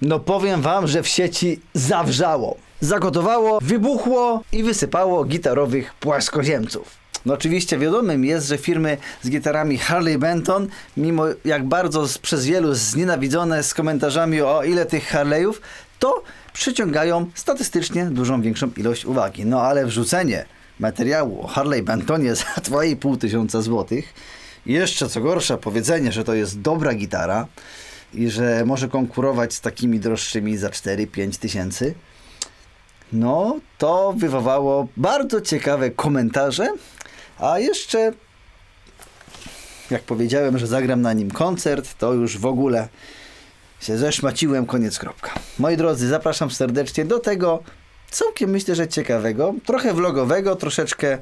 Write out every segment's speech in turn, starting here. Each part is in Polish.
No powiem wam, że w sieci zawrzało. Zagotowało, wybuchło i wysypało gitarowych płaskoziemców. No oczywiście wiadomym jest, że firmy z gitarami Harley Benton, mimo jak bardzo przez wielu znienawidzone z komentarzami o ile tych Harley'ów, to przyciągają statystycznie dużą większą ilość uwagi. No ale wrzucenie materiału o Harley Bentonie za 2500 złotych, jeszcze co gorsza powiedzenie, że to jest dobra gitara i że może konkurować z takimi droższymi za 4-5 tysięcy, no to wywołało bardzo ciekawe komentarze, a jeszcze jak powiedziałem, że zagram na nim koncert, to już w ogóle się zeszmaciłem, koniec, kropka. Moi drodzy, zapraszam serdecznie do tego całkiem myślę, że ciekawego, trochę vlogowego, troszeczkę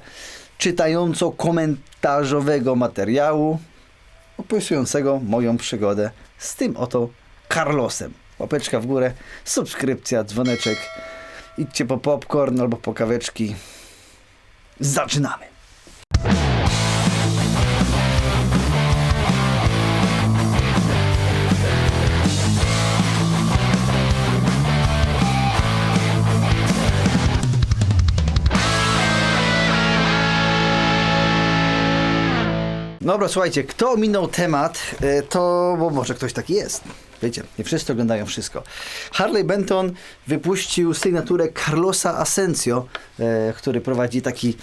czytająco-komentarzowego materiału opisującego moją przygodę z tym oto Carlosem. Łapeczka w górę, subskrypcja, dzwoneczek. Idźcie po popcorn albo po kaweczki. Zaczynamy! Dobra, słuchajcie, kto ominął temat, to bo może ktoś taki jest. Wiecie, nie wszyscy oglądają wszystko. Harley Benton wypuścił sygnaturę Carlosa Asencio, który prowadzi taki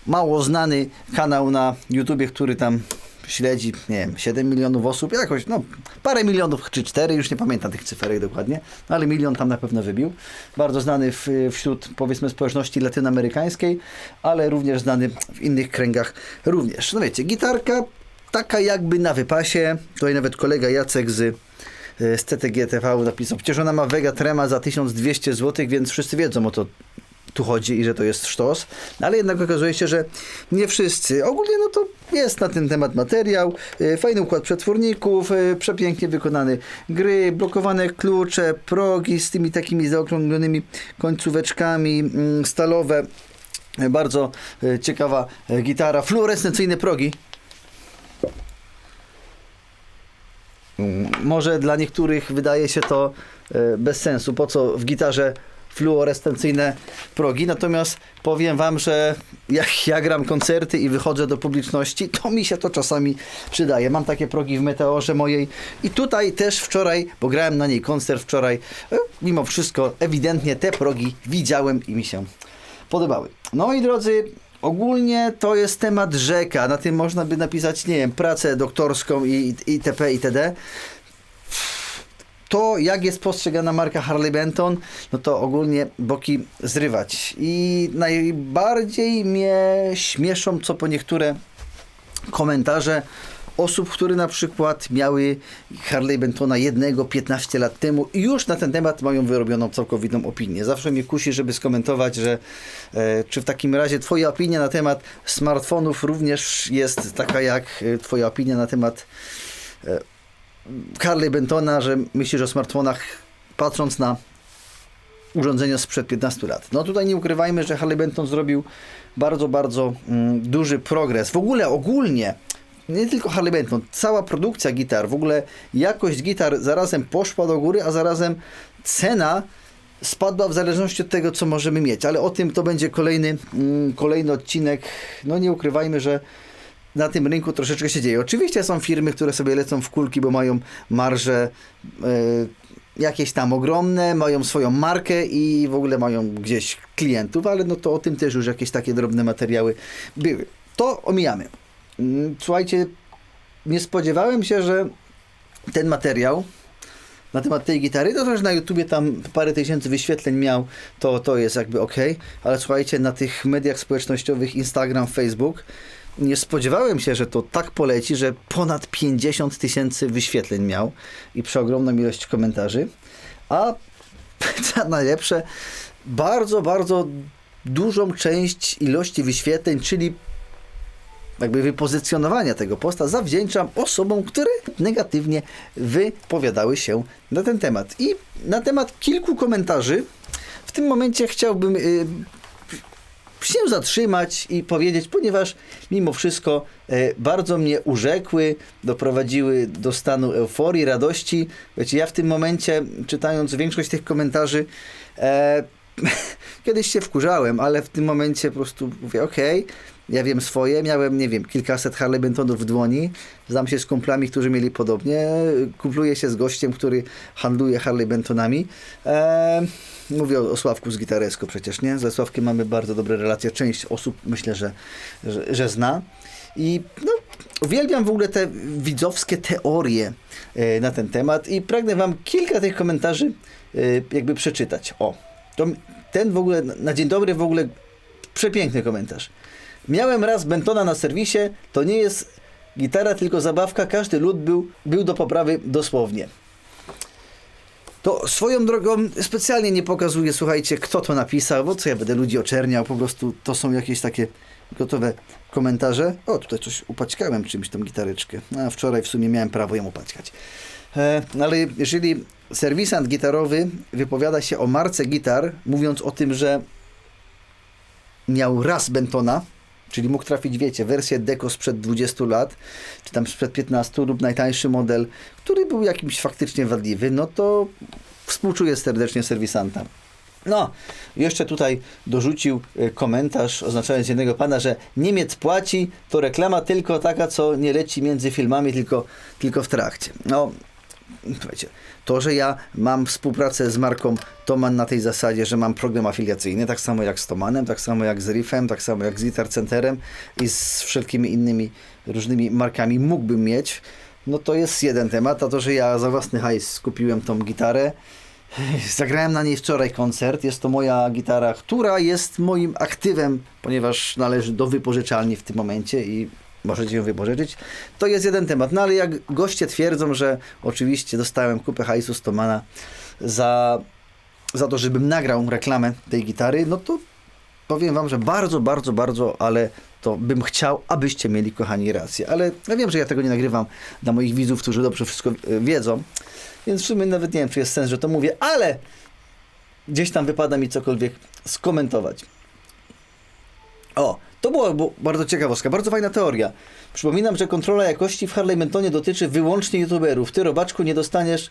mało znany kanał na YouTubie, który tam śledzi, nie wiem, 7 milionów osób, jakoś, no, parę milionów czy 4, już nie pamiętam tych cyferek dokładnie, no, ale milion tam na pewno wybił. Bardzo znany wśród, powiedzmy, społeczności latynoamerykańskiej, ale również znany w innych kręgach również. No wiecie, gitarka taka jakby na wypasie, tutaj nawet kolega Jacek z TTG TV napisał, przecież ona ma Vega Trema za 1200 zł, więc wszyscy wiedzą o to tu chodzi i że to jest sztos, ale jednak okazuje się, że nie wszyscy. Ogólnie no to jest na ten temat materiał, fajny układ przetworników, przepięknie wykonane gry, blokowane klucze, progi z tymi takimi zaokrąglonymi końcóweczkami, stalowe, bardzo ciekawa gitara, fluorescencyjne progi. Może dla niektórych wydaje się to bez sensu, po co w gitarze fluorescencyjne progi, natomiast powiem wam, że jak ja gram koncerty i wychodzę do publiczności, to mi się to czasami przydaje. Mam takie progi w Meteorze mojej i tutaj też wczoraj, bo grałem na niej koncert wczoraj, mimo wszystko ewidentnie te progi widziałem i mi się podobały. No moi drodzy, ogólnie to jest temat rzeka, na tym można by napisać, nie wiem, pracę doktorską i itp. itd. To, jak jest postrzegana marka Harley Benton, no to ogólnie boki zrywać. I najbardziej mnie śmieszą co po niektóre komentarze osób, które na przykład miały Harley Bentona 15 lat temu i już na ten temat mają wyrobioną całkowitą opinię. Zawsze mnie kusi, żeby skomentować, że czy w takim razie twoja opinia na temat smartfonów również jest taka jak twoja opinia na temat Harley Bentona, że myślisz o smartfonach patrząc na urządzenia sprzed 15 lat. No tutaj nie ukrywajmy, że Harley Benton zrobił bardzo, bardzo duży progres. W ogóle ogólnie, nie tylko Harley Benton, cała produkcja gitar, w ogóle jakość gitar zarazem poszła do góry, a zarazem cena spadła w zależności od tego, co możemy mieć. Ale o tym to będzie kolejny odcinek. No nie ukrywajmy, że na tym rynku troszeczkę się dzieje. Oczywiście są firmy, które sobie lecą w kulki, bo mają marże jakieś tam ogromne, mają swoją markę i w ogóle mają gdzieś klientów, ale no to o tym też już jakieś takie drobne materiały były. To omijamy. Słuchajcie, nie spodziewałem się, że ten materiał na temat tej gitary, to też na YouTubie tam parę tysięcy wyświetleń miał, to jest jakby ok, ale słuchajcie, na tych mediach społecznościowych, Instagram, Facebook, nie spodziewałem się, że to tak poleci, że ponad 50 tysięcy wyświetleń miał i przeogromną ilość komentarzy, a co najlepsze, bardzo, bardzo dużą część ilości wyświetleń, czyli jakby wypozycjonowania tego posta zawdzięczam osobom, które negatywnie wypowiadały się na ten temat. I na temat kilku komentarzy w tym momencie chciałbym się zatrzymać i powiedzieć, ponieważ mimo wszystko bardzo mnie urzekły, doprowadziły do stanu euforii, radości. Wiecie, ja w tym momencie, czytając większość tych komentarzy, kiedyś się wkurzałem, ale w tym momencie po prostu mówię, okej, ja wiem swoje, miałem, nie wiem, kilkaset Harley Bentonów w dłoni, znam się z kumplami, którzy mieli podobnie, kumpluję się z gościem, który handluje Harley Bentonami. Mówię o Sławku z Gitaresco przecież, nie? Ze Sławkiem mamy bardzo dobre relacje, część osób myślę, że zna. I no, uwielbiam w ogóle te widzowskie teorie na ten temat i pragnę wam kilka tych komentarzy jakby przeczytać. O, to ten w ogóle, na dzień dobry w ogóle przepiękny komentarz. Miałem raz Bentona na serwisie, to nie jest gitara, tylko zabawka, każdy lód był do poprawy dosłownie. To swoją drogą specjalnie nie pokazuję, słuchajcie, kto to napisał, bo co ja będę ludzi oczerniał, po prostu to są jakieś takie gotowe komentarze. O, tutaj coś upaćkałem czymś tą gitareczkę. A wczoraj w sumie miałem prawo ją upaćkać. Ale jeżeli serwisant gitarowy wypowiada się o marce gitar, mówiąc o tym, że miał raz Bentona, czyli mógł trafić, wiecie, wersję Deco sprzed 20 lat, czy tam sprzed 15 lub najtańszy model, który był jakimś faktycznie wadliwy, no to współczuję serdecznie serwisanta. No, jeszcze tutaj dorzucił komentarz oznaczając jednego pana, że Niemiec płaci, to reklama tylko taka, co nie leci między filmami, tylko w trakcie. No, słuchajcie, to, że ja mam współpracę z marką Thomann na tej zasadzie, że mam program afiliacyjny, tak samo jak z Thomannem, tak samo jak z Riffem, tak samo jak z Guitar Centerem i z wszelkimi innymi różnymi markami mógłbym mieć, no to jest jeden temat, a to, że ja za własny hajs kupiłem tą gitarę, zagrałem na niej wczoraj koncert, jest to moja gitara, która jest moim aktywem, ponieważ należy do wypożyczalni w tym momencie i możecie ją wypożyczyć. To jest jeden temat. No ale jak goście twierdzą, że oczywiście dostałem kupę hajsu z Thomana za to, żebym nagrał reklamę tej gitary, no to powiem wam, że bardzo, ale to bym chciał, abyście mieli, kochani, rację. Ale ja wiem, że ja tego nie nagrywam dla moich widzów, którzy dobrze wszystko wiedzą, więc w sumie nawet nie wiem, czy jest sens, że to mówię, ale gdzieś tam wypada mi cokolwiek skomentować. O, to była bardzo ciekawostka, bardzo fajna teoria. Przypominam, że kontrola jakości w Harley Bentonie dotyczy wyłącznie youtuberów. Ty, robaczku, nie dostaniesz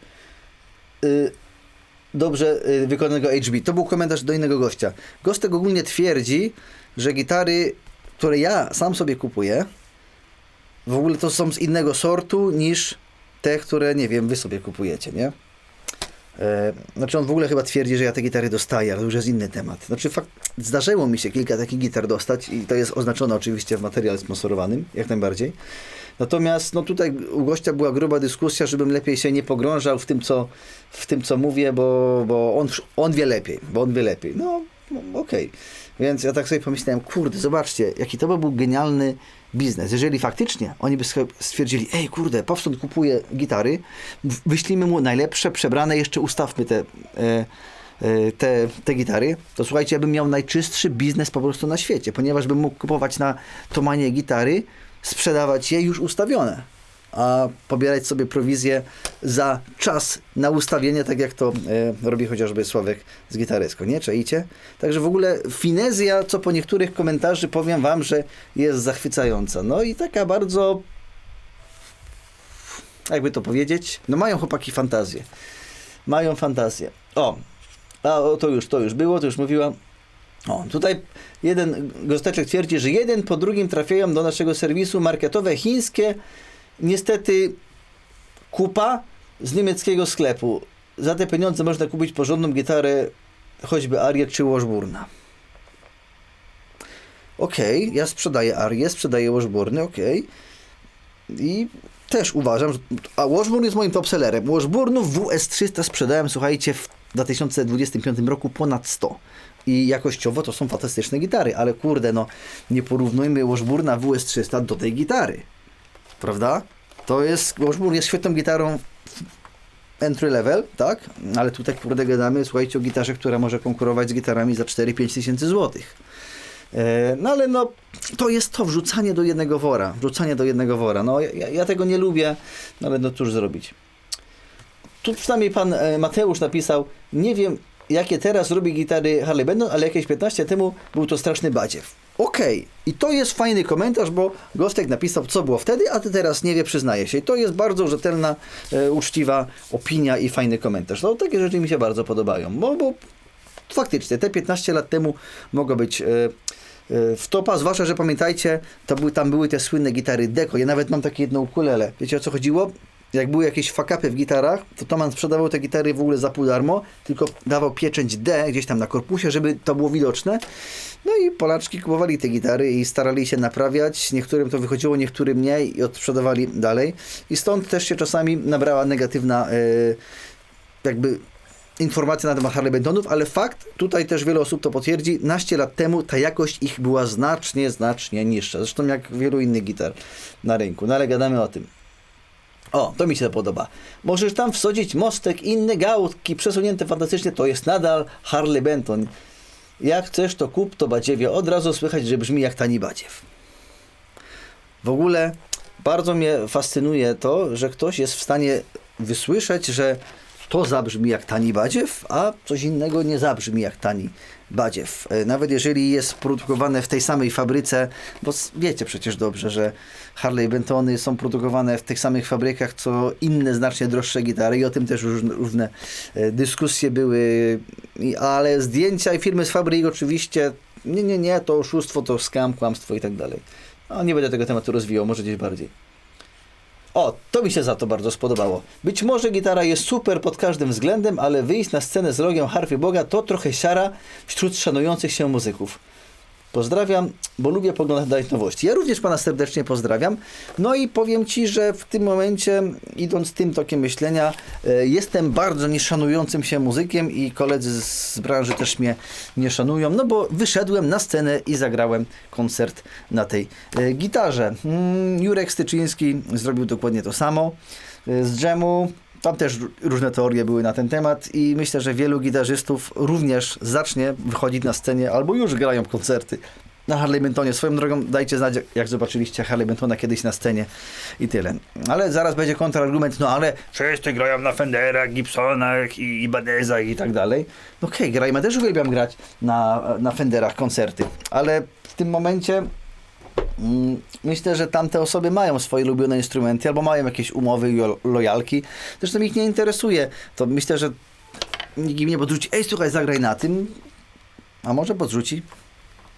dobrze wykonanego HB. To był komentarz do innego gościa. Gostek ogólnie twierdzi, że gitary, które ja sam sobie kupuję, w ogóle to są z innego sortu niż te, które, nie wiem, wy sobie kupujecie, nie? Znaczy on w ogóle chyba twierdzi, że ja te gitary dostaję, ale to już jest inny temat. Znaczy zdarzyło mi się kilka takich gitar dostać i to jest oznaczone oczywiście w materiale sponsorowanym, jak najbardziej. Natomiast no tutaj u gościa była gruba dyskusja, żebym lepiej się nie pogrążał w tym co mówię, bo on wie lepiej, No okej. Więc ja tak sobie pomyślałem, kurde, zobaczcie, jaki to by był genialny biznes. Jeżeli faktycznie oni by stwierdzili, ej, kurde, Powstąd kupuje gitary, wyślijmy mu najlepsze, przebrane, jeszcze ustawmy te gitary, to słuchajcie, ja bym miał najczystszy biznes po prostu na świecie, ponieważ bym mógł kupować na Thomannie gitary, sprzedawać je już ustawione, a pobierać sobie prowizję za czas na ustawienie, tak jak to robi chociażby Sławek z Gitaresco, nie? Czaicie? Także w ogóle finezja, co po niektórych komentarzy powiem wam, że jest zachwycająca. No i taka bardzo, jakby to powiedzieć, no mają chłopaki fantazję. Mają fantazję. To już było, to już mówiłam. O, tutaj jeden gosteczek twierdzi, że jeden po drugim trafiają do naszego serwisu marketowe chińskie, niestety kupa z niemieckiego sklepu. Za te pieniądze można kupić porządną gitarę, choćby Arię czy Washburna. Okej, ja sprzedaję Arię, sprzedaję Washburny, okej. I też uważam, że Washburn jest moim topsellerem. Washburnów WS300 sprzedałem, słuchajcie, w 2025 roku ponad 100. I jakościowo to są fantastyczne gitary, ale kurde, no nie porównujmy Washburna WS300 do tej gitary. Prawda? Washburn jest świetną gitarą entry level, tak? Ale tutaj kurde gadamy, słuchajcie, o gitarze, która może konkurować z gitarami za 4-5 tysięcy złotych. No ale no, to jest to wrzucanie do jednego wora. No ja tego nie lubię, no ale no cóż zrobić. Tu przynajmniej pan Mateusz napisał, nie wiem jakie teraz robi gitary Harley Benton, ale jakieś 15 lat temu był to straszny badziew. Okej. I to jest fajny komentarz, bo Gostek napisał, co było wtedy, a ty teraz nie wie, przyznaje się. I to jest bardzo rzetelna, uczciwa opinia i fajny komentarz. No takie rzeczy mi się bardzo podobają, bo faktycznie te 15 lat temu mogło być w topa, zwłaszcza, że pamiętajcie, tam były te słynne gitary Deco. Ja nawet mam takie jedno ukulele. Wiecie, o co chodziło? Jak były jakieś fuck-upy w gitarach, to Toman sprzedawał te gitary w ogóle za pół darmo, tylko dawał pieczęć D gdzieś tam na korpusie, żeby to było widoczne. No i Polaczki kupowali te gitary i starali się naprawiać. Niektórym to wychodziło, niektórym nie i odsprzedawali dalej. I stąd też się czasami nabrała negatywna jakby informacja na temat Harley Bentonów, ale fakt, tutaj też wiele osób to potwierdzi, naście lat temu ta jakość ich była znacznie niższa. Zresztą jak wielu innych gitar na rynku. No ale gadamy o tym. O, to mi się podoba. Możesz tam wsadzić mostek, inne gałki przesunięte fantastycznie, to jest nadal Harley Benton. Jak chcesz, to kup to badziewie. Od razu słychać, że brzmi jak tani badziew. W ogóle bardzo mnie fascynuje to, że ktoś jest w stanie wysłyszeć, że to zabrzmi jak tani badziew, a coś innego nie zabrzmi jak tani badziew. Nawet jeżeli jest produkowane w tej samej fabryce, bo wiecie przecież dobrze, że Harley Bentony są produkowane w tych samych fabrykach, co inne znacznie droższe gitary i o tym też różne dyskusje były, ale zdjęcia i filmy z fabryk oczywiście, nie, to oszustwo, to scam, kłamstwo i tak dalej. No, nie będę tego tematu rozwijał, może gdzieś bardziej. O, to mi się za to bardzo spodobało. Być może gitara jest super pod każdym względem, ale wyjść na scenę z logiem Harfy Boga to trochę siara wśród szanujących się muzyków. Pozdrawiam, bo lubię poglądać nowości. Ja również Pana serdecznie pozdrawiam. No i powiem Ci, że w tym momencie, idąc tym tokiem myślenia, jestem bardzo nieszanującym się muzykiem i koledzy z branży też mnie nie szanują, no bo wyszedłem na scenę i zagrałem koncert na tej gitarze. Jurek Styczyński zrobił dokładnie to samo z dżemu. Tam też różne teorie były na ten temat i myślę, że wielu gitarzystów również zacznie wychodzić na scenie albo już grają koncerty na Harley Bentonie. Swoją drogą dajcie znać, jak zobaczyliście Harley Bentona kiedyś na scenie i tyle. Ale zaraz będzie kontrargument, no ale wszyscy grają na Fenderach, Gibsonach i Ibanezach i tak dalej. No okej, grajmy, ja też uwielbiam grać na Fenderach koncerty, ale w tym momencie myślę, że tamte osoby mają swoje ulubione instrumenty albo mają jakieś umowy i lojalki. Zresztą ich nie interesuje. To myślę, że nikt im nie podrzuci, ej słuchaj, zagraj na tym. A może podrzuci?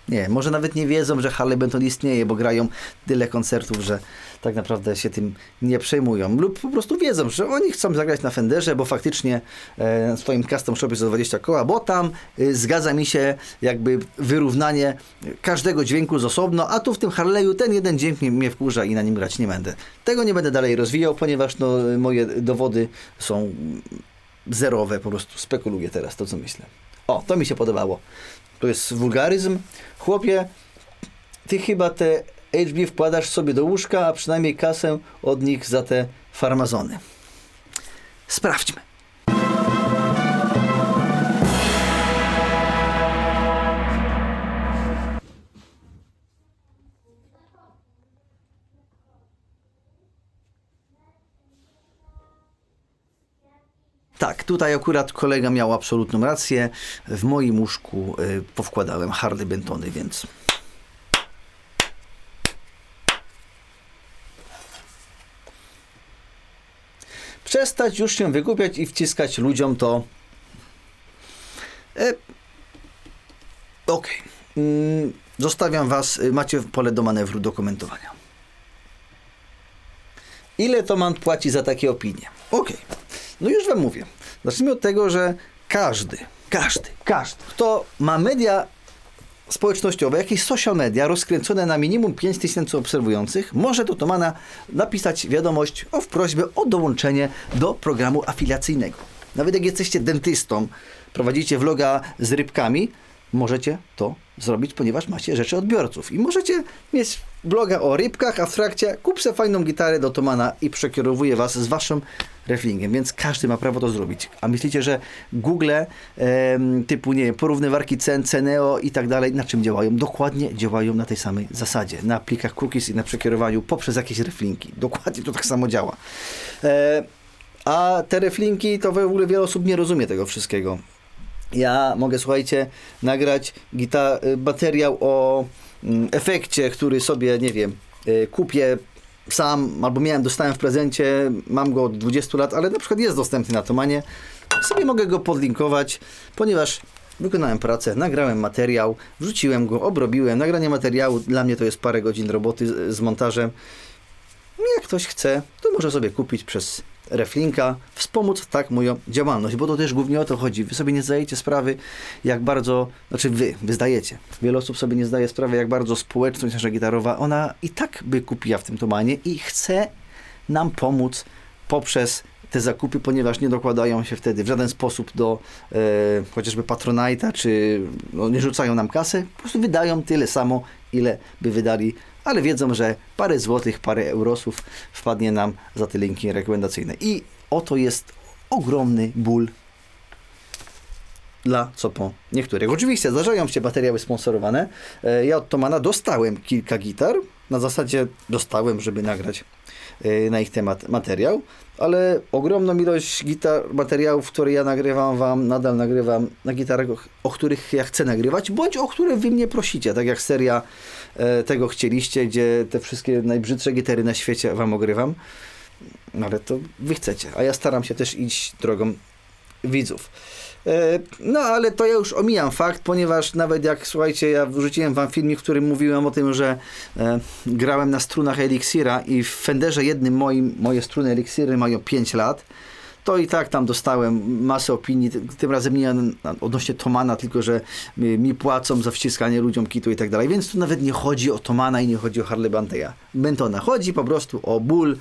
Nie, może nawet nie wiedzą, że Harley Benton istnieje, bo grają tyle koncertów, że tak naprawdę się tym nie przejmują. Lub po prostu wiedzą, że oni chcą zagrać na Fenderze, bo faktycznie w swoim custom shopie za 20 koła, bo tam zgadza mi się jakby wyrównanie każdego dźwięku z osobno, a tu w tym Harley'u ten jeden dźwięk mnie wkurza i na nim grać nie będę. Tego nie będę dalej rozwijał, ponieważ no, moje dowody są zerowe, po prostu spekuluję teraz to, co myślę. O, to mi się podobało. To jest wulgaryzm. Chłopie, ty chyba te HB wkładasz sobie do łóżka, a przynajmniej kasę od nich za te farmazony. Sprawdźmy. Tak, tutaj akurat kolega miał absolutną rację. W moim łóżku powkładałem Harley Bentony, więc... Przestać już się wygłupiać i wciskać ludziom to... Okej. Zostawiam Was, macie pole do manewru, do komentowania. Ile Toman płaci za takie opinie? Okej. No już Wam mówię. Zacznijmy od tego, że każdy, kto ma media społecznościowe, jakieś social media rozkręcone na minimum 5000 obserwujących, może do Tomana napisać wiadomość w prośbę o dołączenie do programu afiliacyjnego. Nawet jak jesteście dentystą, prowadzicie vloga z rybkami, możecie to zrobić, ponieważ macie rzeczy odbiorców. I możecie mieć bloga o rybkach, a w trakcie kup se fajną gitarę do Tomana i przekierowuje Was z Waszym reflingiem, więc każdy ma prawo to zrobić. A myślicie, że Google typu, nie wiem, porównywarki cen, Ceneo i tak dalej, na czym działają? Dokładnie działają na tej samej zasadzie. Na plikach cookies i na przekierowaniu poprzez jakieś reflinki. Dokładnie to tak samo działa. A te reflinki, to w ogóle wiele osób nie rozumie tego wszystkiego. Ja mogę, słuchajcie, nagrać materiał o efekcie, który sobie, nie wiem, kupię sam, albo dostałem w prezencie, mam go od 20 lat, ale na przykład jest dostępny na Thomanie. Sobie mogę go podlinkować, ponieważ wykonałem pracę, nagrałem materiał, wrzuciłem go, obrobiłem. Nagranie materiału dla mnie to jest parę godzin roboty z montażem. Jak ktoś chce, to może sobie kupić przez Reflinka, wspomóc tak moją działalność, bo to też głównie o to chodzi. Wy sobie nie zdajecie sprawy, jak bardzo, znaczy wy zdajecie. Wiele osób sobie nie zdaje sprawy, jak bardzo społeczność nasza gitarowa, ona i tak by kupiła w tym Thomanie i chce nam pomóc poprzez te zakupy, ponieważ nie dokładają się wtedy w żaden sposób do chociażby Patronite'a, czy nie rzucają nam kasy, po prostu wydają tyle samo, ile by wydali, ale wiedzą, że parę złotych, parę eurosów wpadnie nam za te linki rekomendacyjne. I oto jest ogromny ból dla niektórych. Oczywiście zdarzają się materiały sponsorowane. Ja od Thomana dostałem kilka gitar. Na zasadzie dostałem, żeby nagrać na ich temat materiał, ale ogromną ilość materiałów, które ja nagrywam wam, nadal nagrywam na gitarach, o których ja chcę nagrywać, bądź o które wy mnie prosicie, tak jak seria Tego chcieliście, gdzie te wszystkie najbrzydsze gitary na świecie wam ogrywam, ale to wy chcecie, a ja staram się też iść drogą widzów. No, ale to ja już omijam fakt, ponieważ nawet jak, słuchajcie, ja wrzuciłem wam filmik, w którym mówiłem o tym, że grałem na strunach Elixira i w Fenderze jednym moje struny Elixiry mają 5 lat, to i tak tam dostałem masę opinii, tym razem nie odnośnie Thomana, tylko że mi płacą za wciskanie ludziom kitu i tak dalej, więc tu nawet nie chodzi o Thomana i nie chodzi o Harley Bentona, chodzi po prostu o ból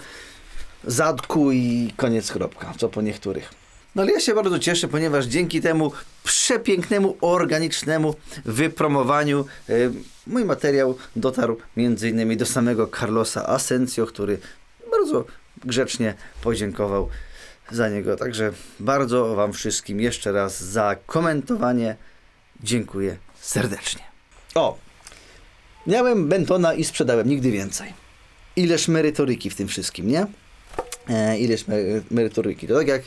zadku i koniec, kropka, co po niektórych. No ale ja się bardzo cieszę, ponieważ dzięki temu przepięknemu, organicznemu wypromowaniu mój materiał dotarł m.in. do samego Carlosa Asencio, który bardzo grzecznie podziękował za niego. Także bardzo wam wszystkim jeszcze raz za komentowanie dziękuję serdecznie. O! Miałem Bentona i sprzedałem, nigdy więcej. Ileż merytoryki w tym wszystkim, nie? Ileż merytoryki. To tak jak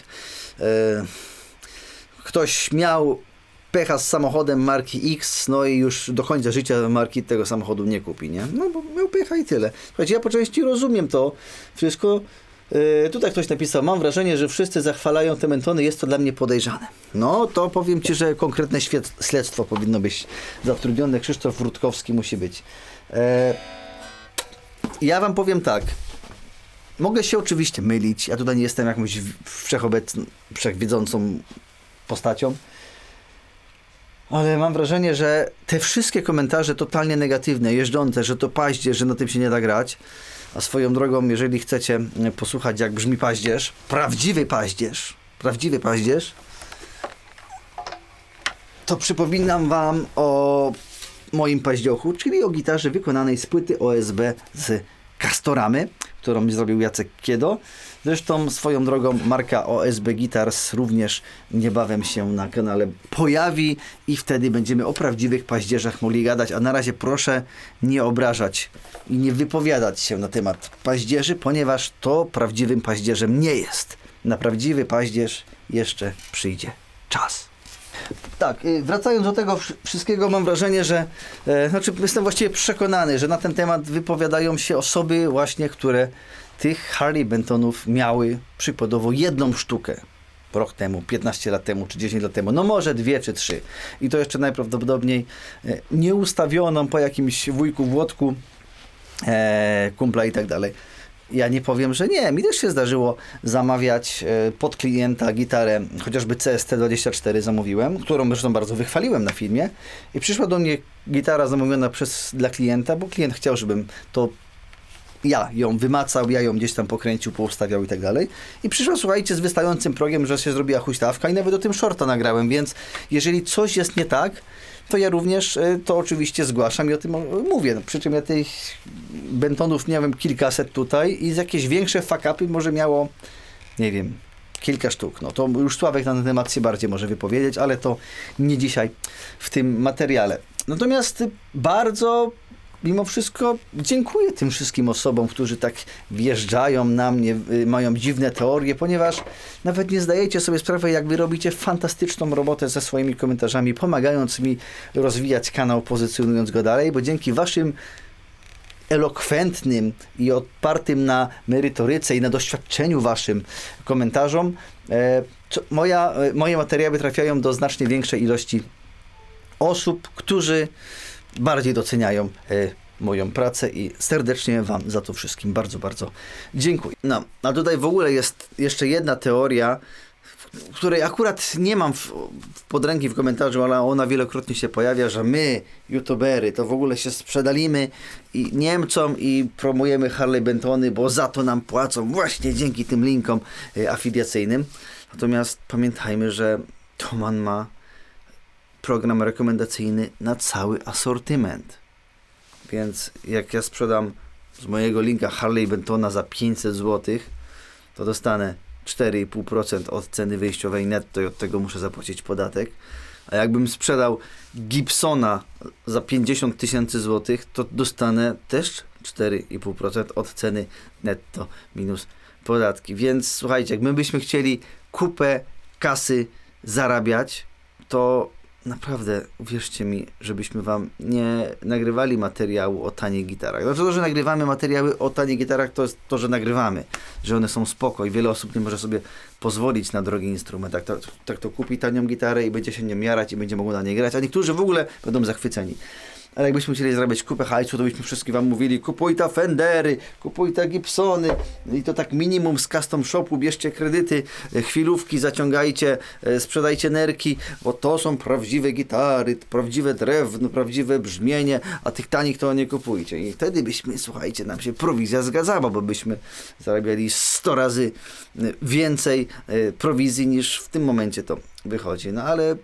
ktoś miał pecha z samochodem marki X, no i już do końca życia marki tego samochodu nie kupi, nie? No bo miał pecha i tyle. Słuchajcie, ja po części rozumiem to wszystko. Tutaj ktoś napisał, mam wrażenie, że wszyscy zachwalają te Bentony, jest to dla mnie podejrzane. No to powiem ci, że konkretne śledztwo powinno być zatrudnione. Krzysztof Rutkowski musi być. Ja wam powiem tak. Mogę się oczywiście mylić, ja tutaj nie jestem jakąś wszechwiedzącą postacią, ale mam wrażenie, że te wszystkie komentarze totalnie negatywne, jeżdżące, że to paździerz, że na tym się nie da grać, a swoją drogą, jeżeli chcecie posłuchać, jak brzmi paździerz, prawdziwy paździerz, to przypominam wam o moim paździochu, czyli o gitarze wykonanej z płyty OSB z Castoramy, którą mi zrobił Jacek Kiedo. Zresztą swoją drogą marka OSB Guitars również niebawem się na kanale pojawi i wtedy będziemy o prawdziwych paździerzach mogli gadać, a na razie proszę nie obrażać i nie wypowiadać się na temat paździerzy, ponieważ to prawdziwym paździerzem nie jest. Na prawdziwy paździerz jeszcze przyjdzie czas. Tak, wracając do tego wszystkiego, mam wrażenie, że jestem właściwie przekonany, że na ten temat wypowiadają się osoby właśnie, które tych Harley Bentonów miały przykładowo jedną sztukę rok temu, 15 lat temu, czy 10 lat temu, no może 2 czy 3. I to jeszcze najprawdopodobniej nieustawioną po jakimś wujku Włodku, kumpla i tak dalej. Ja nie powiem, że nie. Mi też się zdarzyło zamawiać pod klienta gitarę, chociażby CST-24 zamówiłem, którą zresztą bardzo wychwaliłem na filmie. I przyszła do mnie gitara zamówiona dla klienta, bo klient chciał, żebym to ja ją wymacał, ja ją gdzieś tam pokręcił, poustawiał i tak dalej. I przyszła, słuchajcie, z wystającym progiem, że się zrobiła huśtawka i nawet o tym shorta nagrałem, więc jeżeli coś jest nie tak, to ja również to oczywiście zgłaszam i o tym mówię. No, przy czym ja tych Bentonów miałem kilkaset tutaj i z jakieś większe fuck-upy może miało, nie wiem, kilka sztuk. No to już Sławek na ten temat się bardziej może wypowiedzieć, ale to nie dzisiaj w tym materiale. Natomiast bardzo mimo wszystko dziękuję tym wszystkim osobom, którzy tak wjeżdżają na mnie, mają dziwne teorie, ponieważ nawet nie zdajecie sobie sprawy, jak wy robicie fantastyczną robotę ze swoimi komentarzami, pomagając mi rozwijać kanał, pozycjonując go dalej, bo dzięki waszym elokwentnym i opartym na merytoryce i na doświadczeniu waszym komentarzom, moje materiały trafiają do znacznie większej ilości osób, którzy bardziej doceniają moją pracę i serdecznie wam za to wszystkim bardzo, bardzo dziękuję. No, a tutaj w ogóle jest jeszcze jedna teoria, której akurat nie mam w podręki w komentarzu, ale ona wielokrotnie się pojawia, że my, youtubery, to w ogóle się sprzedalimy i Niemcom i promujemy Harley Bentony, bo za to nam płacą właśnie dzięki tym linkom afiliacyjnym. Natomiast pamiętajmy, że Thomann ma program rekomendacyjny na cały asortyment. Więc jak ja sprzedam z mojego linka Harley Bentona za 500 zł, to dostanę 4,5% od ceny wyjściowej netto i od tego muszę zapłacić podatek. A jakbym sprzedał Gibsona za 50 000 złotych, to dostanę też 4,5% od ceny netto minus podatki. Więc słuchajcie, jak my byśmy chcieli kupę kasy zarabiać, to naprawdę, uwierzcie mi, żebyśmy wam nie nagrywali materiału o tanich gitarach. Znaczy to, że nagrywamy materiały o tanich gitarach, to jest to, że nagrywamy, że one są spoko i wiele osób nie może sobie pozwolić na drogi instrument. Tak to kupi tanią gitarę i będzie się nią jarać i będzie mogło na niej grać, a niektórzy w ogóle będą zachwyceni. Ale jakbyśmy chcieli zarabiać kupę hajsu, to byśmy wszystkim wam mówili: kupuj ta Fendery, kupuj te Gibsony i to tak minimum z custom shopu, bierzcie kredyty, chwilówki zaciągajcie, sprzedajcie nerki, bo to są prawdziwe gitary, prawdziwe drewno, prawdziwe brzmienie, a tych tanich to nie kupujcie. I wtedy byśmy, słuchajcie, nam się prowizja zgadzała, bo byśmy zarabiali 100 razy więcej prowizji niż w tym momencie to wychodzi. No ale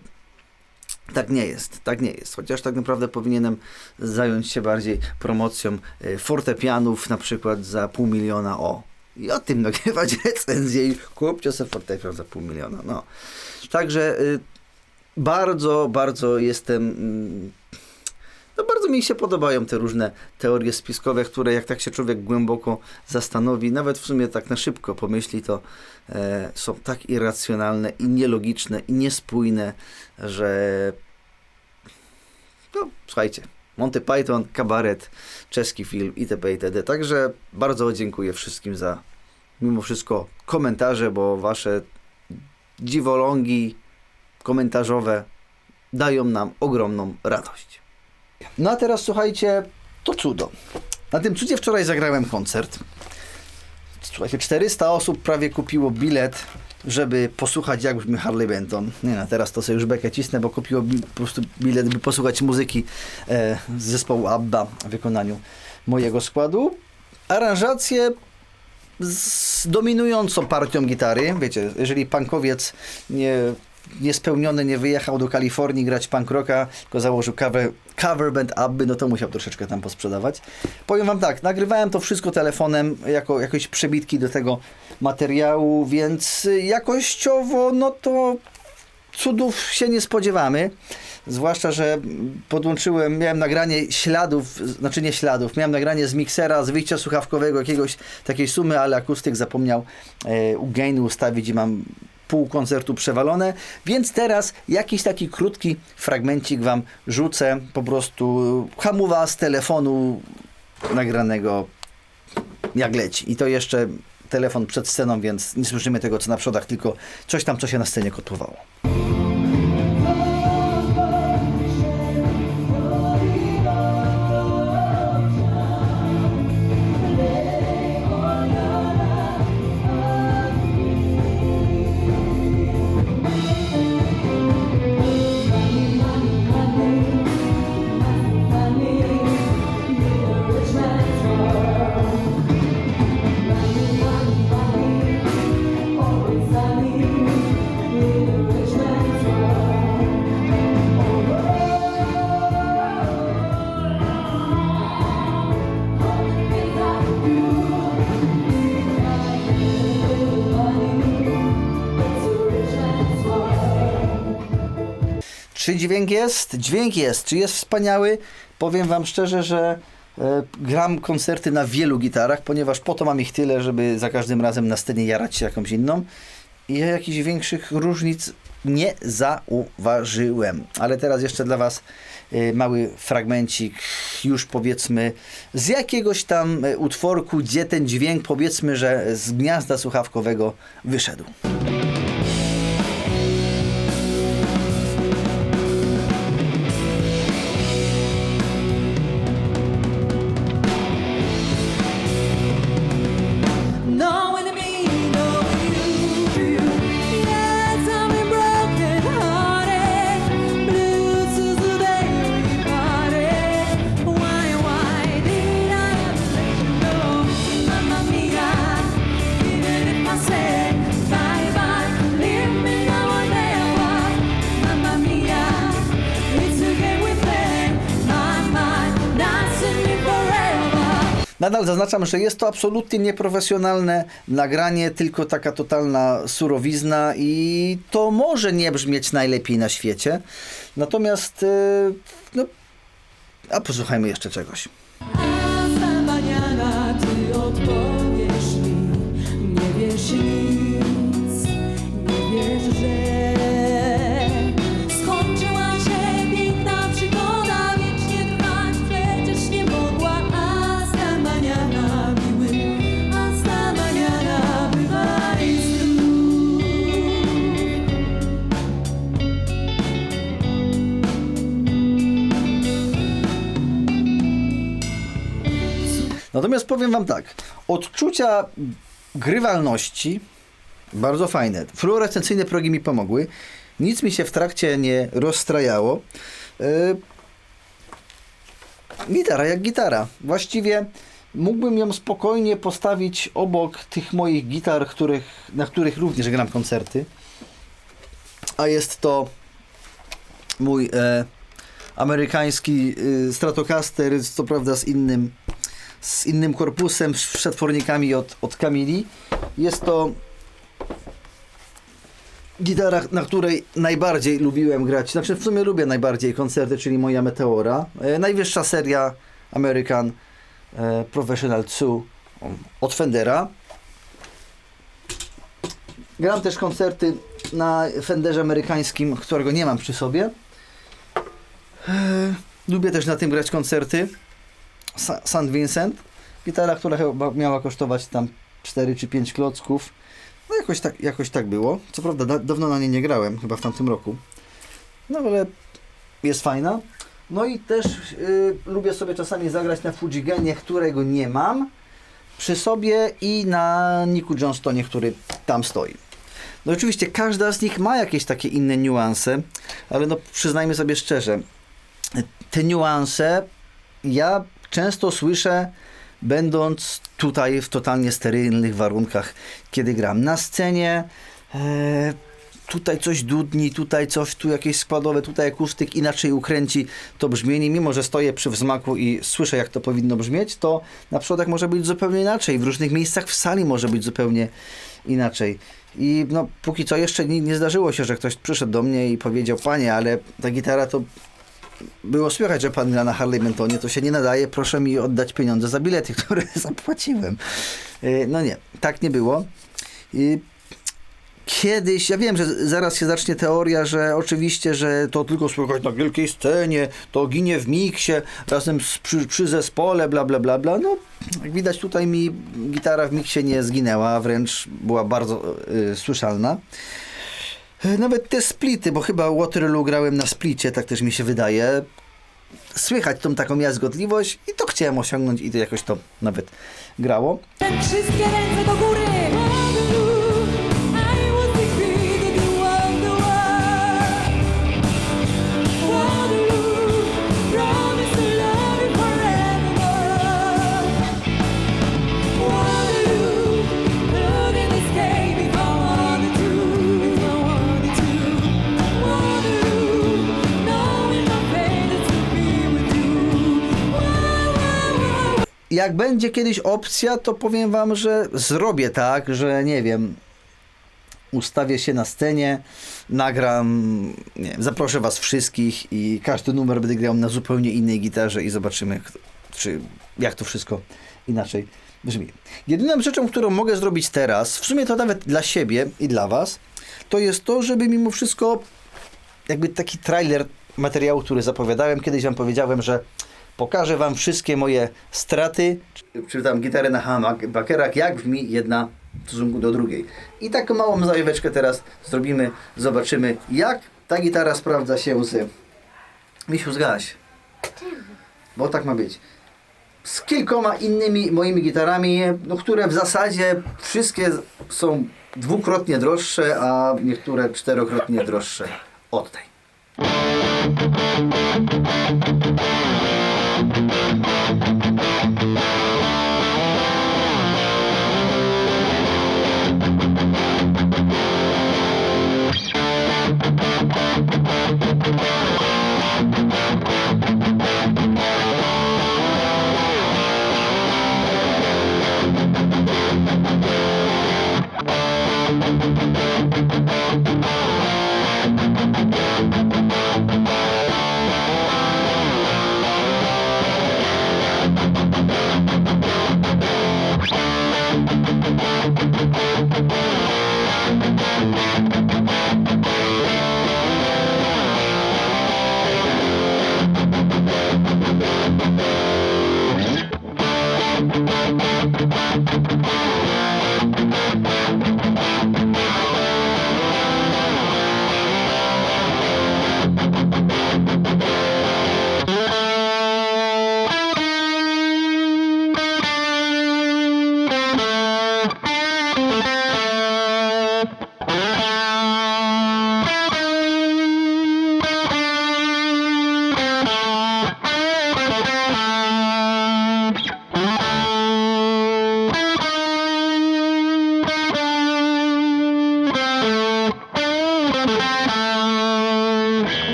tak nie jest, tak nie jest. Chociaż tak naprawdę powinienem zająć się bardziej promocją fortepianów, na przykład za 500 000, i o tym nagrywać recenzję i kupcie sobie fortepian za 500 000. No. Także bardzo, bardzo jestem... No bardzo mi się podobają te różne teorie spiskowe, które jak tak się człowiek głęboko zastanowi, nawet w sumie tak na szybko pomyśli, to są tak irracjonalne i nielogiczne i niespójne, że no słuchajcie, Monty Python, kabaret, czeski film itp. itd. Także bardzo dziękuję wszystkim za mimo wszystko komentarze, bo wasze dziwolągi komentarzowe dają nam ogromną radość. No a teraz słuchajcie, to cudo. Na tym cudzie wczoraj zagrałem koncert. Słuchajcie, 400 osób prawie kupiło bilet, żeby posłuchać, jak brzmi Harley Benton. Nie no, teraz to sobie już bekę cisnę, bo kupiło po prostu bilet, by posłuchać muzyki z zespołu ABBA w wykonaniu mojego składu. Aranżacje z dominującą partią gitary. Wiecie, jeżeli punkowiec niespełniony nie wyjechał do Kalifornii grać punk rocka, tylko założył cover band ABBY, no to musiał troszeczkę tam posprzedawać. Powiem wam tak, nagrywałem to wszystko telefonem, jako jakieś przebitki do tego materiału, więc jakościowo, no to cudów się nie spodziewamy. Zwłaszcza, że miałem nagranie śladów, znaczy nie śladów, miałem nagranie z miksera, z wyjścia słuchawkowego, jakiegoś takiej sumy, ale akustyk zapomniał u gainu ustawić i mam pół koncertu przewalone, więc teraz jakiś taki krótki fragmencik wam rzucę, po prostu hamuwa z telefonu nagranego jak leci. I to jeszcze telefon przed sceną, więc nie słyszymy tego, co na przodach, tylko coś tam, co się na scenie kotłowało. Czy dźwięk jest? Dźwięk jest. Czy jest wspaniały? Powiem wam szczerze, że Gram koncerty na wielu gitarach, ponieważ po to mam ich tyle, żeby za każdym razem na scenie jarać się jakąś inną. I ja jakichś większych różnic nie zauważyłem. Ale teraz jeszcze dla Was mały fragmencik, już powiedzmy z jakiegoś tam utworku, gdzie ten dźwięk, powiedzmy, że z gniazda słuchawkowego wyszedł. Nadal zaznaczam, że jest to absolutnie nieprofesjonalne nagranie, tylko taka totalna surowizna i to może nie brzmieć najlepiej na świecie. Natomiast, no, a posłuchajmy jeszcze czegoś. Ty odpowiesz mi, nie wiesz nic, nie wiesz, że skończyła się piękna przygoda, wiecznie trwać przecież nie mogła. Hasta mañana, miły, hasta mañana, bywaj zdrów. Natomiast powiem Wam tak, odczucia grywalności bardzo fajne. Fluorescencyjne progi mi pomogły. Nic mi się w trakcie nie rozstrajało. Gitara jak gitara. Właściwie mógłbym ją spokojnie postawić obok tych moich gitar, na których również gram koncerty. A jest to mój amerykański Stratocaster, co prawda z innym korpusem, z przetwornikami od Camilli. Jest to gitara, na której najbardziej lubiłem grać. Znaczy w sumie lubię najbardziej koncerty, czyli moja Meteora. Najwyższa seria American Professional 2 od Fendera. Gram też koncerty na Fenderze amerykańskim, którego nie mam przy sobie. Lubię też na tym grać koncerty. St. Vincent. Gitara, która chyba miała kosztować tam 4 czy 5 klocków. No jakoś tak było. Co prawda dawno na niej nie grałem, chyba w tamtym roku. No ale jest fajna. No i też lubię sobie czasami zagrać na Fujigenie, którego nie mam przy sobie, i na Nicku Johnstonie, który tam stoi. No oczywiście każda z nich ma jakieś takie inne niuanse, ale no przyznajmy sobie szczerze, te niuanse ja często słyszę, będąc tutaj w totalnie sterylnych warunkach, kiedy gram na scenie. Tutaj coś dudni, tutaj coś, tu jakieś składowe, tutaj akustyk inaczej ukręci to brzmienie. Mimo że stoję przy wzmaku i słyszę, jak to powinno brzmieć, to na przodach może być zupełnie inaczej. W różnych miejscach w sali może być zupełnie inaczej. I no, póki co jeszcze nie zdarzyło się, że ktoś przyszedł do mnie i powiedział: panie, ale ta gitara to było słychać, że pan gra na Harley Bentonie, to się nie nadaje, proszę mi oddać pieniądze za bilety, które zapłaciłem. No nie, tak nie było. Kiedyś, ja wiem, że zaraz się zacznie teoria, że oczywiście, że to tylko słychać na wielkiej scenie, to ginie w miksie, razem przy zespole, bla bla bla bla. No, jak widać, tutaj mi gitara w miksie nie zginęła, wręcz była bardzo słyszalna. Nawet te splity, bo chyba Waterloo grałem na splicie, tak też mi się wydaje. Słychać tą taką jazgotliwość i to chciałem osiągnąć i to jakoś to nawet grało. Wszystkie ręce do góry! Jak będzie kiedyś opcja, to powiem wam, że zrobię tak, że nie wiem, ustawię się na scenie, nagram, nie wiem, zaproszę was wszystkich i każdy numer będę grał na zupełnie innej gitarze i zobaczymy, czy jak to wszystko inaczej brzmi. Jedyną rzeczą, którą mogę zrobić teraz, w sumie to nawet dla siebie i dla was, to jest to, żeby mimo wszystko jakby taki trailer materiału, który zapowiadałem. Kiedyś wam powiedziałem, że pokażę wam wszystkie moje straty, czy tam gitarę na humbuckerach, jak brzmi jedna w stosunku do drugiej. I taką małą zajaweczkę teraz zrobimy, zobaczymy, jak ta gitara sprawdza się z... Misiu, zgaś. Bo tak ma być. Z kilkoma innymi moimi gitarami, no, które w zasadzie wszystkie są dwukrotnie droższe, a niektóre czterokrotnie droższe od tej.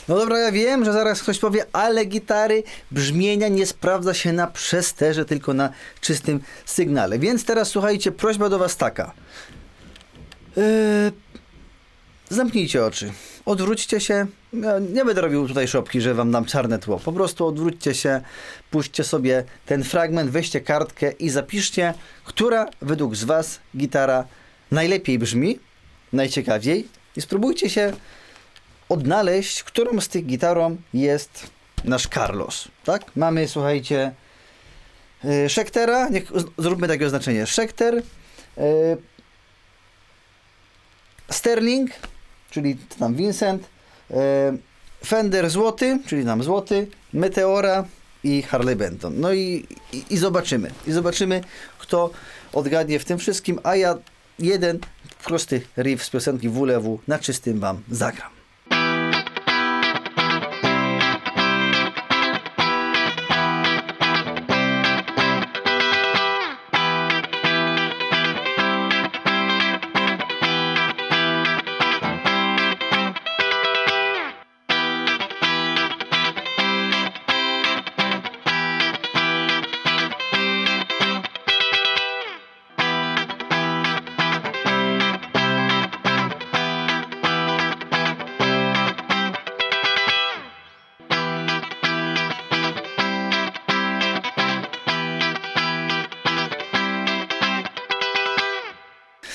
No dobra, ja wiem, że zaraz ktoś powie, ale gitary brzmienia nie sprawdza się na przesterze, tylko na czystym sygnale. Więc teraz słuchajcie, prośba do was taka. Zamknijcie oczy. Odwróćcie się. Ja nie będę robił tutaj szopki, że wam dam czarne tło. Po prostu odwróćcie się, puśćcie sobie ten fragment, weźcie kartkę i zapiszcie, która według z was gitara najlepiej brzmi, najciekawiej i spróbujcie się odnaleźć, którą z tych gitarą jest nasz Carlos. Tak? Mamy, słuchajcie, Schectera, zróbmy takie oznaczenie. Schecter, Sterling, czyli tam Vincent, Fender złoty, czyli nam złoty, Meteora i Harley Benton. No i zobaczymy. I zobaczymy, kto odgadnie w tym wszystkim, a ja jeden prosty riff z piosenki WLW na czystym wam zagram.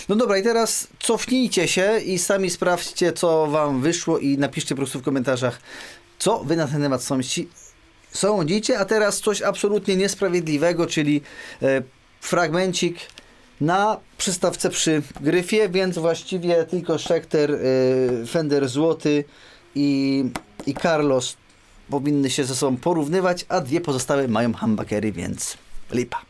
No dobra, i teraz cofnijcie się i sami sprawdźcie, co wam wyszło i napiszcie po prostu w komentarzach, co wy na ten temat sądzicie, a teraz coś absolutnie niesprawiedliwego, czyli fragmencik na przystawce przy gryfie, więc właściwie tylko Schecter, Fender złoty i Carlos powinny się ze sobą porównywać, a dwie pozostałe mają humbuckery, więc lipa.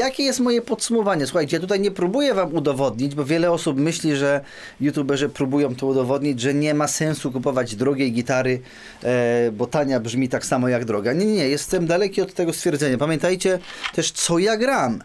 jakie jest moje podsumowanie? Słuchajcie, ja tutaj nie próbuję wam udowodnić, bo wiele osób myśli, że youtuberzy próbują to udowodnić, że nie ma sensu kupować drogiej gitary, bo tania brzmi tak samo jak droga. Nie, jestem daleki od tego stwierdzenia. Pamiętajcie też, co ja gram.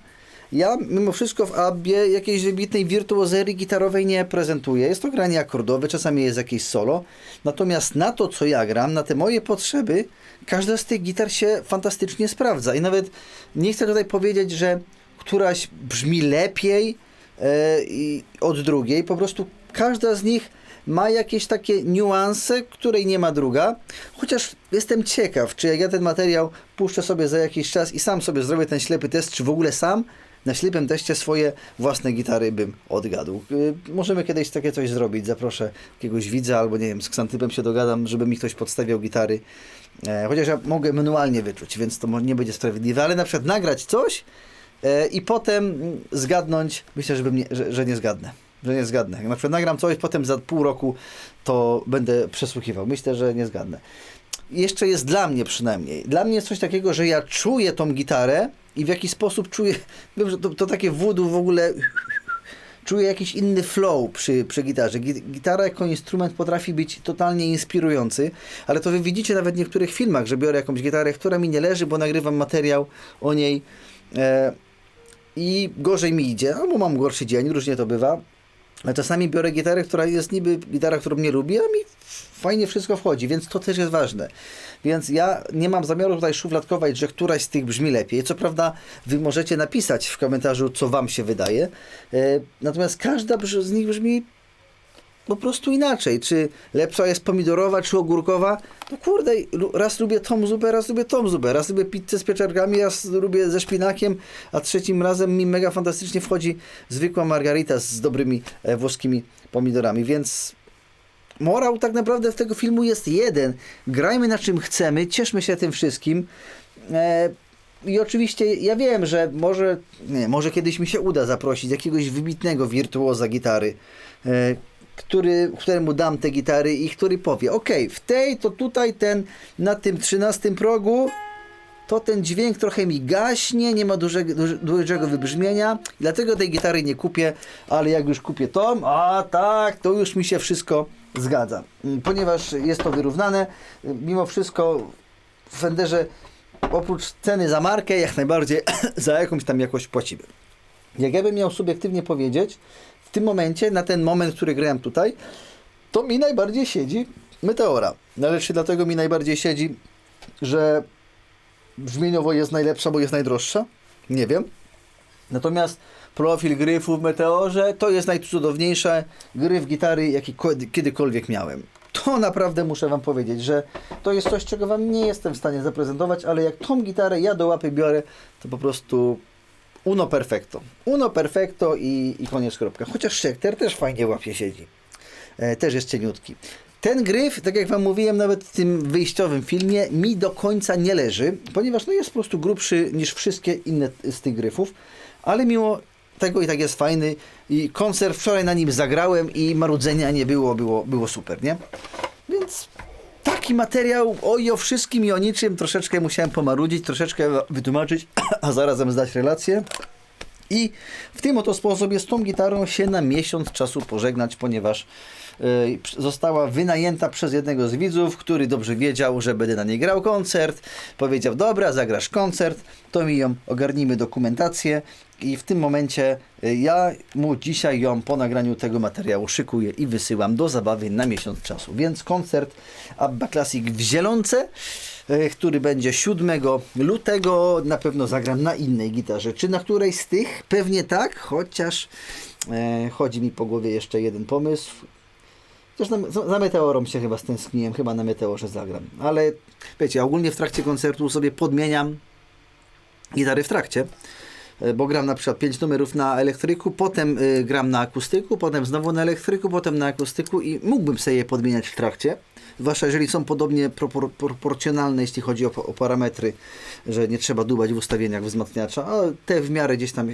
Ja mimo wszystko w Abbie jakiejś wybitnej wirtuozerii gitarowej nie prezentuję. Jest to granie akordowe, czasami jest jakieś solo. Natomiast na to, co ja gram, na te moje potrzeby, każda z tych gitar się fantastycznie sprawdza. I nawet nie chcę tutaj powiedzieć, że któraś brzmi lepiej od drugiej. Po prostu każda z nich ma jakieś takie niuanse, której nie ma druga. Chociaż jestem ciekaw, czy jak ja ten materiał puszczę sobie za jakiś czas i sam sobie zrobię ten ślepy test, czy w ogóle sam na ślepym teście swoje własne gitary bym odgadł. Możemy kiedyś takie coś zrobić. Zaproszę jakiegoś widza albo nie wiem, z Ksantypem się dogadam, żeby mi ktoś podstawiał gitary. Chociaż ja mogę manualnie wyczuć, więc to nie będzie sprawiedliwe, ale na przykład nagrać coś i potem zgadnąć, myślę, że nie zgadnę. Że nie zgadnę. Jak na przykład nagram coś, potem za pół roku to będę przesłuchiwał. Myślę, że nie zgadnę. Jeszcze jest dla mnie przynajmniej. Dla mnie jest coś takiego, że ja czuję tą gitarę i w jakiś sposób czuję, wiem, że to takie voodoo w ogóle, czuję jakiś inny flow przy gitarze. Gitara jako instrument potrafi być totalnie inspirujący, ale to wy widzicie nawet w niektórych filmach, że biorę jakąś gitarę, która mi nie leży, bo nagrywam materiał o niej i gorzej mi idzie, albo mam gorszy dzień, różnie to bywa. Ale czasami biorę gitarę, która jest niby gitara, którą nie lubię, a mi fajnie wszystko wchodzi, więc to też jest ważne. Więc ja nie mam zamiaru tutaj szufladkować, że któraś z tych brzmi lepiej. Co prawda wy możecie napisać w komentarzu, co wam się wydaje. Natomiast każda z nich brzmi po prostu inaczej. Czy lepsza jest pomidorowa, czy ogórkowa? No kurde, raz lubię tą zupę, raz lubię tą zupę. Raz lubię pizzę z pieczarkami, raz lubię ze szpinakiem, a trzecim razem mi mega fantastycznie wchodzi zwykła margarita z dobrymi włoskimi pomidorami. Więc morał tak naprawdę tego filmu jest jeden. Grajmy na czym chcemy, cieszmy się tym wszystkim. I oczywiście ja wiem, że może kiedyś mi się uda zaprosić jakiegoś wybitnego wirtuoza gitary, któremu dam te gitary i który powie, ok, w tej to tutaj na tym 13 progu to ten dźwięk trochę mi gaśnie, nie ma dużego wybrzmienia, dlatego tej gitary nie kupię, ale jak już kupię tą, to już mi się wszystko zgadza. Ponieważ jest to wyrównane, mimo wszystko w Fenderze oprócz ceny za markę, jak najbardziej za jakąś tam jakość płacimy. Jak ja bym miał subiektywnie powiedzieć, w tym momencie, na ten moment, który grałem tutaj, to mi najbardziej siedzi Meteora. Ale czy dlatego mi najbardziej siedzi, że brzmieniowo jest najlepsza, bo jest najdroższa? Nie wiem. Natomiast profil gryfu w Meteorze to jest najcudowniejsze gryf gitary, jaki kiedykolwiek miałem. To naprawdę muszę wam powiedzieć, że to jest coś, czego wam nie jestem w stanie zaprezentować, ale jak tą gitarę ja do łapy biorę, to po prostu uno perfecto. Uno perfecto i koniec, kropka. Chociaż Schecter też fajnie w łapie siedzi. Też jest cieniutki. Ten gryf, tak jak wam mówiłem nawet w tym wyjściowym filmie, mi do końca nie leży, ponieważ jest po prostu grubszy niż wszystkie inne z tych gryfów, ale mimo tego i tak jest fajny i koncert wczoraj na nim zagrałem i marudzenia nie było super, nie? Więc taki materiał o wszystkim i o niczym, troszeczkę musiałem pomarudzić, troszeczkę wytłumaczyć, a zarazem zdać relację. I w tym oto sposobie z tą gitarą się na miesiąc czasu pożegnać, ponieważ została wynajęta przez jednego z widzów, który dobrze wiedział, że będę na niej grał koncert. Powiedział, dobra, zagrasz koncert, to mi ją ogarnijmy dokumentację i w tym momencie ja mu dzisiaj ją po nagraniu tego materiału szykuję i wysyłam do zabawy na miesiąc czasu. Więc koncert Abba Classic w Zielonce, który będzie 7 lutego. Na pewno zagram na innej gitarze. Czy na której z tych? Pewnie tak, chociaż chodzi mi po głowie jeszcze jeden pomysł. Też za Meteorą się chyba stęskniłem, chyba na Meteorze zagram. Ale wiecie, ogólnie w trakcie koncertu sobie podmieniam gitary w trakcie, bo gram na przykład 5 numerów na elektryku, potem gram na akustyku, potem znowu na elektryku, potem na akustyku i mógłbym sobie je podmieniać w trakcie. Zwłaszcza jeżeli są podobnie proporcjonalne, jeśli chodzi o parametry, że nie trzeba dubać w ustawieniach wzmacniacza, a te w miarę gdzieś tam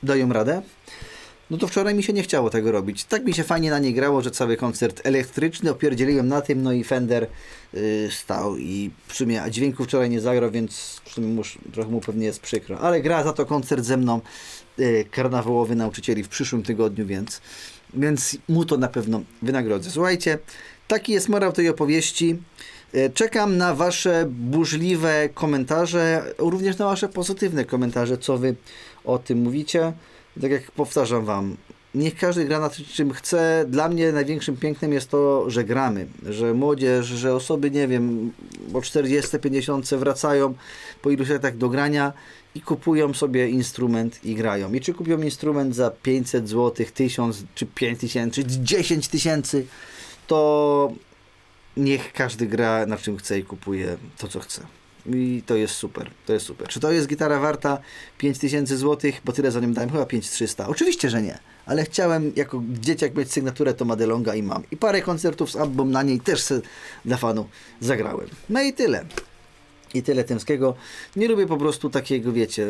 dają radę. no to wczoraj mi się nie chciało tego robić. Tak mi się fajnie na nie grało, że cały koncert elektryczny, opierdzieliłem na tym, no i Fender stał i w sumie a dźwięku wczoraj nie zagrał, więc w sumie trochę mu pewnie jest przykro. Ale gra za to koncert ze mną karnawałowy nauczycieli w przyszłym tygodniu, więc mu to na pewno wynagrodzę. Słuchajcie, taki jest morał tej opowieści. Czekam na Wasze burzliwe komentarze, również na Wasze pozytywne komentarze, co Wy o tym mówicie. Tak jak powtarzam Wam, niech każdy gra na czym chce. Dla mnie największym pięknem jest to, że gramy, że młodzież, że osoby, nie wiem, o 40, 50 wracają po iluś latach do grania i kupują sobie instrument i grają. I czy kupią instrument za 500 zł, 1000, czy 5000, czy 10 tysięcy, to niech każdy gra na czym chce i kupuje to, co chce. I to jest super, to jest super. Czy to jest gitara warta 5000 zł, bo tyle za nią dałem? Chyba 5300. Oczywiście, że nie, ale chciałem jako dzieciak mieć sygnaturę Toma DeLonga i mam. I parę koncertów z album na niej też dla fanów zagrałem. No i tyle. I tyle Tęskiego. Nie lubię po prostu takiego, wiecie,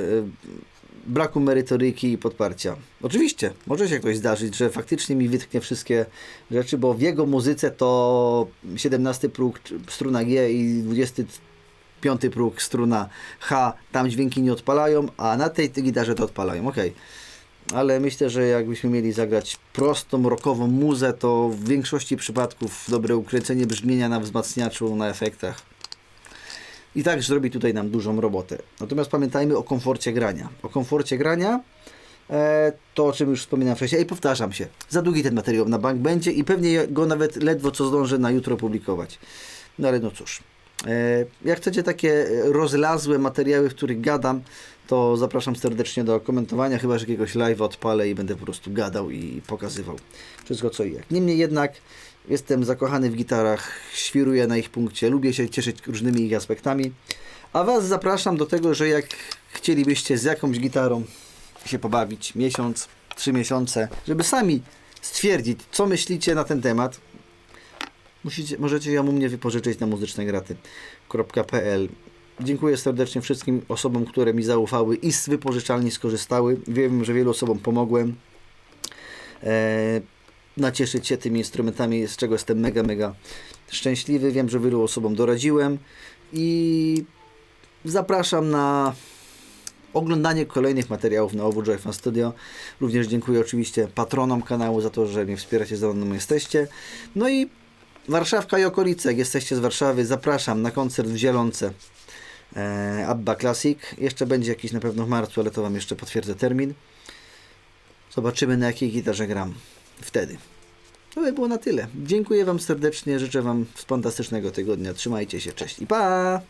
braku merytoryki i podparcia. Oczywiście, może się ktoś zdarzyć, że faktycznie mi wytknie wszystkie rzeczy, bo w jego muzyce to 17 próg struna G i 25 próg struna H, tam dźwięki nie odpalają, a na tej gitarze to odpalają, okej. Ale myślę, że jakbyśmy mieli zagrać prostą, rockową muzę, to w większości przypadków dobre ukręcenie brzmienia na wzmacniaczu, na efektach i tak zrobi tutaj nam dużą robotę. Natomiast pamiętajmy o komforcie grania. O komforcie grania, to o czym już wspominałem wcześniej, i powtarzam się, za długi ten materiał na bank będzie i pewnie go nawet ledwo co zdążę na jutro publikować. No ale no cóż. Jak chcecie takie rozlazłe materiały, w których gadam, to zapraszam serdecznie do komentowania, chyba że jakiegoś live'a odpalę i będę po prostu gadał i pokazywał wszystko co i jak. Niemniej jednak jestem zakochany w gitarach, świruję na ich punkcie, lubię się cieszyć różnymi ich aspektami, a Was zapraszam do tego, że jak chcielibyście z jakąś gitarą się pobawić miesiąc, 3 miesiące, żeby sami stwierdzić, co myślicie na ten temat, możecie ją u mnie wypożyczyć na muzycznegraty.pl. Dziękuję serdecznie wszystkim osobom, które mi zaufały i z wypożyczalni skorzystały. Wiem, że wielu osobom pomogłem nacieszyć się tymi instrumentami, z czego jestem mega, mega szczęśliwy. Wiem, że wielu osobom doradziłem i zapraszam na oglądanie kolejnych materiałów na Overjoy Fan Studio. Również dziękuję oczywiście patronom kanału za to, że mnie wspieracie, za mną jesteście. No i Warszawka i okolice, jak jesteście z Warszawy, zapraszam na koncert w Zielonce ABBA Classic. Jeszcze będzie jakiś na pewno w marcu, ale to Wam jeszcze potwierdzę termin. Zobaczymy, na jakiej gitarze gram wtedy. To by było na tyle. Dziękuję Wam serdecznie, życzę Wam fantastycznego tygodnia. Trzymajcie się, cześć i pa!